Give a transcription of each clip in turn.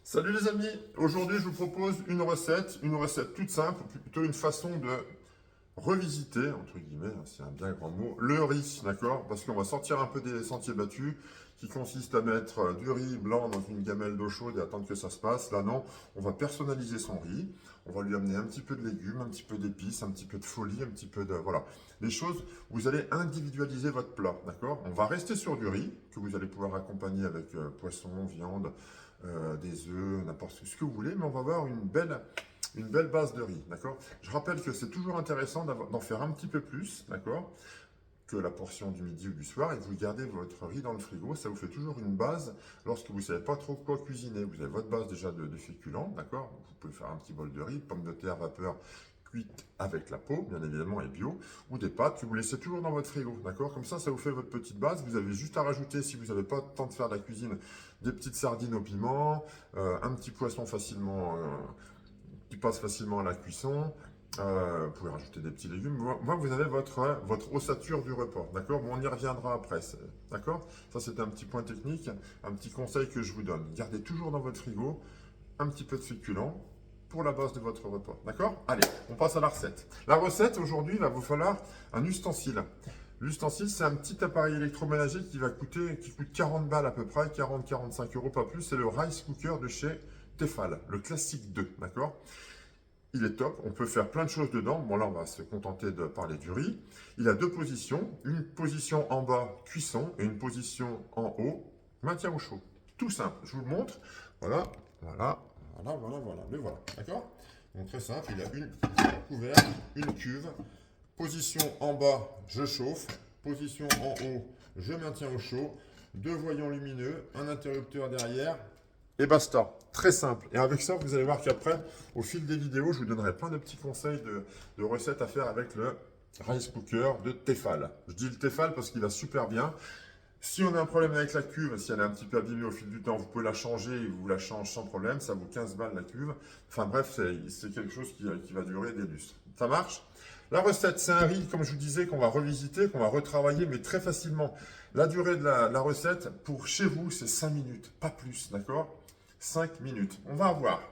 Salut les amis, aujourd'hui je vous propose une recette toute simple, plutôt une façon de revisiter, entre guillemets, hein, c'est un bien grand mot, le riz, d'accord? Parce qu'on va sortir un peu des sentiers battus, qui consiste à mettre du riz blanc dans une gamelle d'eau chaude et attendre que ça se passe. Là non, on va personnaliser son riz, on va lui amener un petit peu de légumes, un petit peu d'épices, un petit peu de folie, un petit peu de... Voilà, les choses, vous allez individualiser votre plat, d'accord? On va rester sur du riz, que vous allez pouvoir accompagner avec poisson, viande, des œufs, n'importe ce que vous voulez, mais on va avoir une belle base de riz, d'accord? Je rappelle que c'est toujours intéressant d'en faire un petit peu plus, d'accord, que la portion du midi ou du soir, et vous gardez votre riz dans le frigo, ça vous fait toujours une base lorsque vous ne savez pas trop quoi cuisiner. Vous avez votre base déjà de féculents, d'accord? Vous pouvez faire un petit bol de riz, pommes de terre vapeur cuite avec la peau, bien évidemment, et bio, ou des pâtes que vous laissez toujours dans votre frigo, d'accord? Comme ça vous fait votre petite base. Vous avez juste à rajouter, si vous n'avez pas le temps de faire de la cuisine, des petites sardines au piment, un petit poisson facilement qui passe facilement à la cuisson. Vous pouvez rajouter des petits légumes. Moi, vous avez votre ossature du repas. D'accord? Bon, on y reviendra après. D'accord? Ça, c'est un petit point technique, un petit conseil que je vous donne. Gardez toujours dans votre frigo un petit peu de féculents pour la base de votre repas. D'accord? Allez, on passe à la recette. La recette, aujourd'hui, il va vous falloir un ustensile. L'ustensile, c'est un petit appareil électroménager qui coûte 40 balles à peu près, 40-45 euros, pas plus. C'est le rice cooker de chez Tefal, le classique 2, d'accord? Il est top, on peut faire plein de choses dedans. Bon là, on va se contenter de parler du riz. Il a deux positions, une position en bas, cuisson, et une position en haut, maintien au chaud. Tout simple, je vous le montre. Voilà, voilà. Le voilà, d'accord? Donc très simple, il a une couvercle, une cuve. Position en bas, je chauffe. Position en haut, je maintiens au chaud. Deux voyants lumineux, un interrupteur derrière, et basta. Très simple. Et avec ça, vous allez voir qu'après, au fil des vidéos, je vous donnerai plein de petits conseils de recettes à faire avec le rice cooker de Tefal. Je dis le Tefal parce qu'il va super bien. Si on a un problème avec la cuve, si elle est un petit peu abîmée au fil du temps, vous pouvez la changer et vous la change sans problème. Ça vaut 15 balles la cuve. Enfin bref, c'est quelque chose qui va durer des lustres. Ça marche? La recette, c'est un riz, comme je vous disais, qu'on va revisiter, qu'on va retravailler, mais très facilement. La durée de la recette, pour chez vous, c'est 5 minutes, pas plus, d'accord? 5 minutes. On va avoir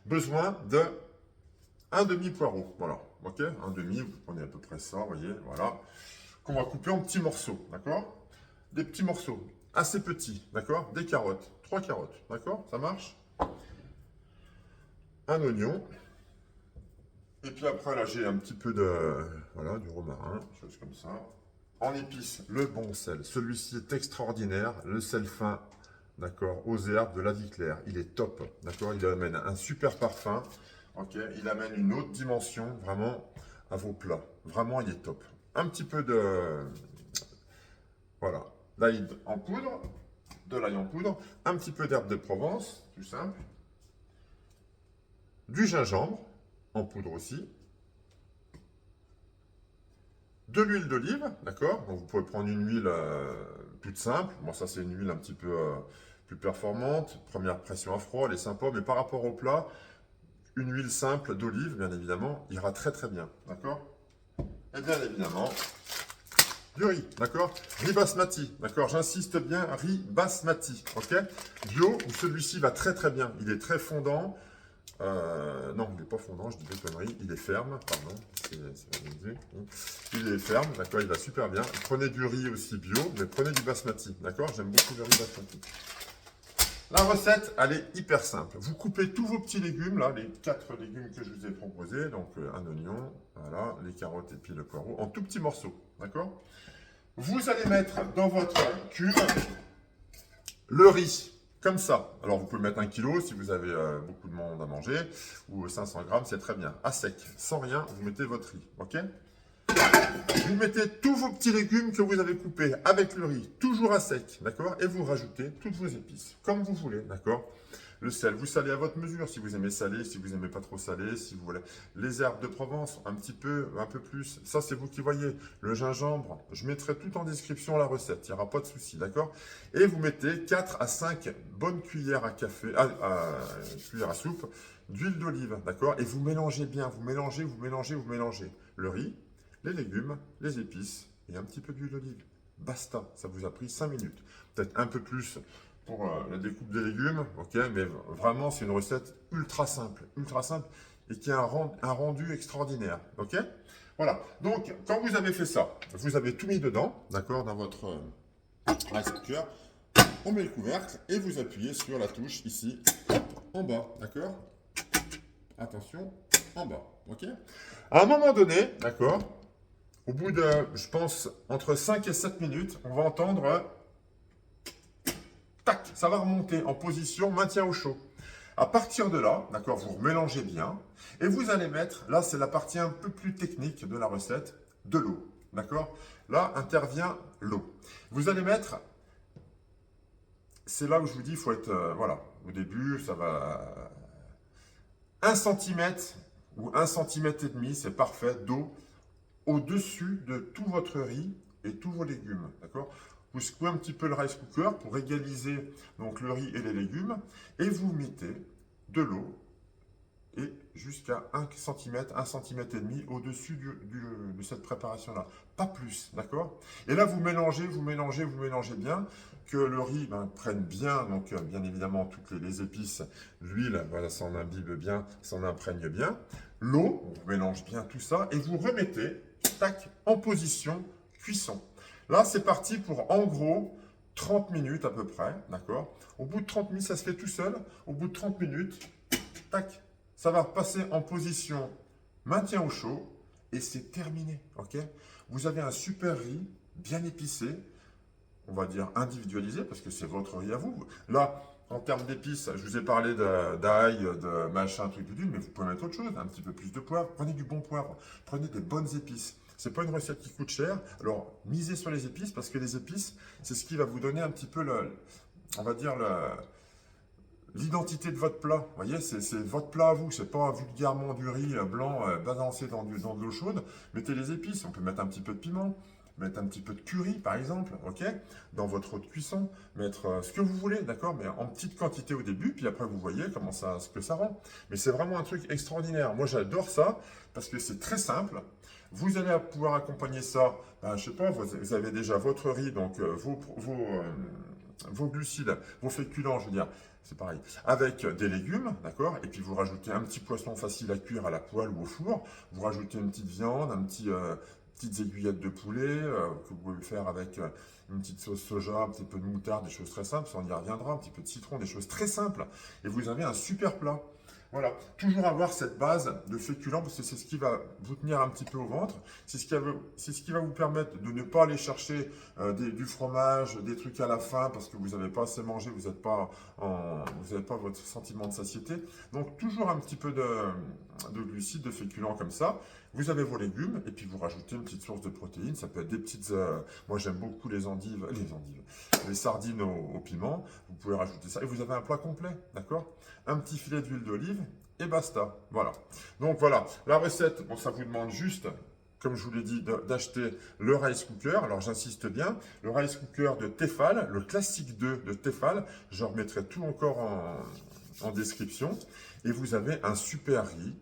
besoin de un demi-poireau. Voilà, ok? Un demi, vous prenez à peu près ça, vous voyez, voilà. Qu'on va couper en petits morceaux, d'accord? Des petits morceaux, assez petits, d'accord? Des carottes, 3 carottes, d'accord? Ça marche? Un oignon. Et puis après, là, j'ai un petit peu voilà, du romarin, chose comme ça. En épices, le bon sel. Celui-ci est extraordinaire. Le sel fin, d'accord, aux herbes de la vie claire. Il est top, d'accord? Il amène un super parfum, ok? Il amène une autre dimension, vraiment, à vos plats. Vraiment, il est top. Un petit peu voilà, l'ail en poudre, de l'ail en poudre, un petit peu d'herbe de Provence, tout simple, du gingembre, en poudre aussi, de l'huile d'olive, d'accord? Donc vous pouvez prendre une huile toute simple. Bon, ça c'est une huile un petit peu plus performante. Première pression à froid, elle est sympa, mais par rapport au plat, une huile simple d'olive, bien évidemment, ira très très bien, d'accord? Et bien évidemment, du riz, d'accord? Riz basmati, d'accord? J'insiste bien, riz basmati, ok? Bio, où celui-ci va très très bien. Il est très fondant. Non, il n'est pas fondant, je dis des conneries. Il est ferme, pardon. Il est ferme, d'accord, il va super bien. Prenez du riz aussi bio, mais prenez du basmati, d'accord? J'aime beaucoup le riz basmati. La recette, elle est hyper simple. Vous coupez tous vos petits légumes, là, les 4 légumes que je vous ai proposés, donc un oignon, voilà, les carottes et puis le poireau, en tout petits morceaux, d'accord? Vous allez mettre dans votre cuve le riz, comme ça. Alors vous pouvez mettre 1 kg si vous avez beaucoup de monde à manger, ou 500 grammes, c'est très bien. À sec, sans rien, vous mettez votre riz, ok? Vous mettez tous vos petits légumes que vous avez coupés avec le riz, toujours à sec, d'accord? Et vous rajoutez toutes vos épices, comme vous voulez, d'accord? Le sel, vous salez à votre mesure, si vous aimez salé, si vous n'aimez pas trop salé, si vous voulez. Les herbes de Provence, un peu plus, ça c'est vous qui voyez. Le gingembre, je mettrai tout en description la recette, il n'y aura pas de souci, d'accord? Et vous mettez 4 à 5 bonnes cuillères à café, cuillères à soupe d'huile d'olive, d'accord? Et vous mélangez bien, vous mélangez le riz, les légumes, les épices et un petit peu d'huile d'olive. Basta, ça vous a pris 5 minutes. Peut-être un peu plus pour la découpe des légumes, ok, mais vraiment c'est une recette ultra simple et qui a un rendu extraordinaire, ok. Voilà, donc quand vous avez fait ça, vous avez tout mis dedans, d'accord, dans votre rice cooker, on met le couvercle et vous appuyez sur la touche ici, en bas, d'accord. Attention, en bas, ok. À un moment donné, d'accord, au bout de, je pense, entre 5 et 7 minutes, on va entendre tac, ça va remonter en position maintien au chaud. À partir de là, d'accord, vous mélangez bien et vous allez mettre, là c'est la partie un peu plus technique de la recette, de l'eau, d'accord. Là intervient l'eau. Vous allez mettre, c'est là où je vous dis, il faut être, voilà, au début ça va 1 cm ou 1,5 cm, c'est parfait, d'eau au-dessus de tout votre riz et tous vos légumes, d'accord. Vous secouez un petit peu le rice cooker pour égaliser donc le riz et les légumes et vous mettez de l'eau et jusqu'à 1 cm, 1,5 cm au-dessus de cette préparation-là. Pas plus, d'accord. Et là, vous mélangez bien, que le riz prenne bien, donc bien évidemment toutes les épices, l'huile, voilà, s'en imbibe bien, s'en imprègne bien. L'eau, on mélange bien tout ça et vous remettez, tac, en position cuisson. Là, c'est parti pour en gros 30 minutes à peu près, d'accord. Au bout de 30 minutes, ça se fait tout seul. Au bout de 30 minutes, tac, ça va passer en position maintien au chaud et c'est terminé, ok. Vous avez un super riz bien épicé, on va dire individualisé parce que c'est votre riz à vous. Là, en termes d'épices, je vous ai parlé d'ail, de machin, truc du mais vous pouvez mettre autre chose, un petit peu plus de poivre. Prenez du bon poivre, prenez des bonnes épices. C'est pas une recette qui coûte cher. Alors, misez sur les épices parce que les épices, c'est ce qui va vous donner un petit peu on va dire l'identité de votre plat. Vous voyez, c'est votre plat à vous. C'est pas vulgairement du riz blanc balancé dans de l'eau chaude. Mettez les épices. On peut mettre un petit peu de piment, mettre un petit peu de curry par exemple, ok, dans votre eau de cuisson, mettre ce que vous voulez, d'accord, mais en petite quantité au début, puis après vous voyez comment ce que ça rend. Mais c'est vraiment un truc extraordinaire. Moi j'adore ça parce que c'est très simple. Vous allez pouvoir accompagner ça, je sais pas, vous avez déjà votre riz, donc vos glucides, vos féculents, je veux dire, c'est pareil, avec des légumes, d'accord, et puis vous rajoutez un petit poisson facile à cuire à la poêle ou au four, vous rajoutez une petite viande, petites aiguillettes de poulet que vous pouvez faire avec une petite sauce soja, un petit peu de moutarde, des choses très simples, ça on y reviendra, un petit peu de citron, des choses très simples, et vous avez un super plat. Voilà, toujours avoir cette base de féculents parce que c'est ce qui va vous tenir un petit peu au ventre. C'est ce qui va vous permettre de ne pas aller chercher du fromage, des trucs à la fin parce que vous n'avez pas assez mangé, vous n'avez pas votre sentiment de satiété. Donc toujours un petit peu de glucides, de féculents comme ça. Vous avez vos légumes et puis vous rajoutez une petite source de protéines. Ça peut être des petites. Moi j'aime beaucoup les sardines au piment. Vous pouvez rajouter ça et vous avez un plat complet, d'accord? Un petit filet d'huile d'olive et basta. Voilà. Donc voilà, la recette, bon, ça vous demande juste, comme je vous l'ai dit, d'acheter le rice cooker. Alors j'insiste bien, le rice cooker de Tefal, le classique 2 de Tefal. Je remettrai tout encore en description. Et vous avez un super riz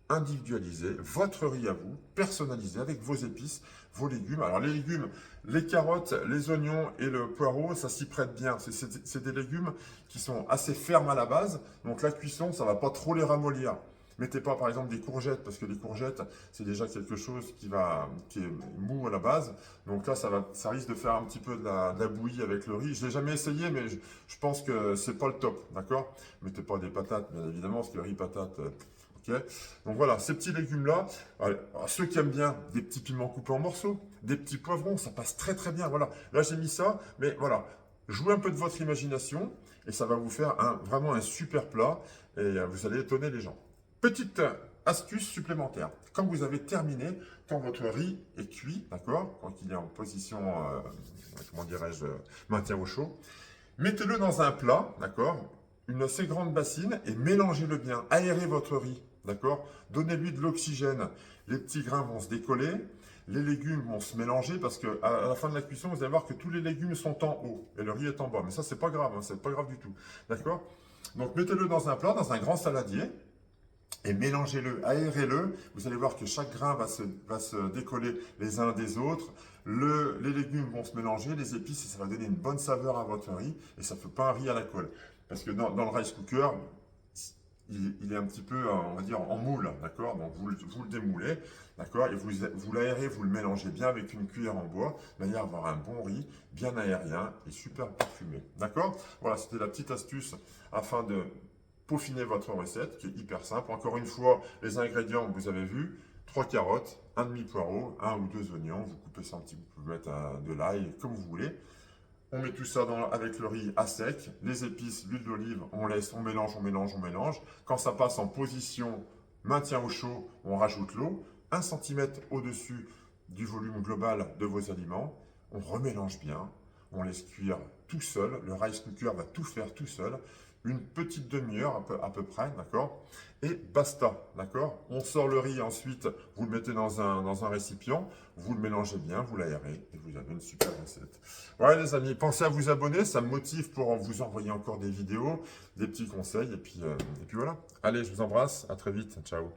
individualisé, votre riz à vous, personnalisé avec vos épices, vos légumes. Alors les légumes, les carottes, les oignons et le poireau, ça s'y prête bien. C'est des légumes qui sont assez fermes à la base, donc la cuisson, ça ne va pas trop les ramollir. Mettez pas par exemple des courgettes, parce que les courgettes, c'est déjà quelque chose qui est mou à la base. Donc là, ça risque de faire un petit peu de la bouillie avec le riz. Je l'ai jamais essayé, mais je pense que c'est pas le top, d'accord? Mettez pas des patates, bien évidemment, parce que le riz patate, ok. Donc voilà, ces petits légumes-là, ceux qui aiment bien des petits piments coupés en morceaux, des petits poivrons, ça passe très très bien. Voilà, là j'ai mis ça, mais voilà, jouez un peu de votre imagination et ça va vous faire vraiment un super plat et vous allez étonner les gens. Petite astuce supplémentaire, quand vous avez terminé, quand votre riz est cuit, d'accord, quand il est en position, comment dirais-je, maintien au chaud, mettez-le dans un plat, d'accord, une assez grande bassine et mélangez-le bien, aérez votre riz. D'accord? Donnez-lui de l'oxygène. Les petits grains vont se décoller. Les légumes vont se mélanger parce qu'à la fin de la cuisson, vous allez voir que tous les légumes sont en haut et le riz est en bas. Mais ça, c'est pas grave, hein, c'est pas grave du tout. D'accord? Donc, mettez-le dans un plat, dans un grand saladier et mélangez-le, aérez-le. Vous allez voir que chaque grain va se décoller les uns des autres. Les légumes vont se mélanger, les épices, et ça va donner une bonne saveur à votre riz, et ça ne fait pas un riz à la colle. Parce que dans le rice cooker, il est un petit peu, on va dire, en moule, d'accord? Donc vous le démoulez, d'accord? Et vous l'aérez, vous le mélangez bien avec une cuillère en bois, de manière à avoir un bon riz, bien aérien et super parfumé, d'accord? Voilà, c'était la petite astuce afin de peaufiner votre recette, qui est hyper simple. Encore une fois, les ingrédients, vous avez vu, 3 carottes, un demi-poireau, 1 ou 2 oignons, vous coupez ça un petit peu, vous pouvez mettre de l'ail, comme vous voulez. On met tout ça avec le riz à sec, les épices, l'huile d'olive, on laisse, on mélange, on mélange, on mélange. Quand ça passe en position maintien au chaud, on rajoute l'eau, 1 cm au-dessus du volume global de vos aliments. On remélange bien, on laisse cuire tout seul, le rice cooker va tout faire tout seul, une petite demi-heure à peu près, d'accord? Et basta, d'accord? On sort le riz ensuite, vous le mettez dans un récipient, vous le mélangez bien, vous l'aérez et vous avez une super recette. Voilà les amis, pensez à vous abonner, ça me motive pour vous envoyer encore des vidéos, des petits conseils et puis voilà. Allez, je vous embrasse, à très vite, ciao.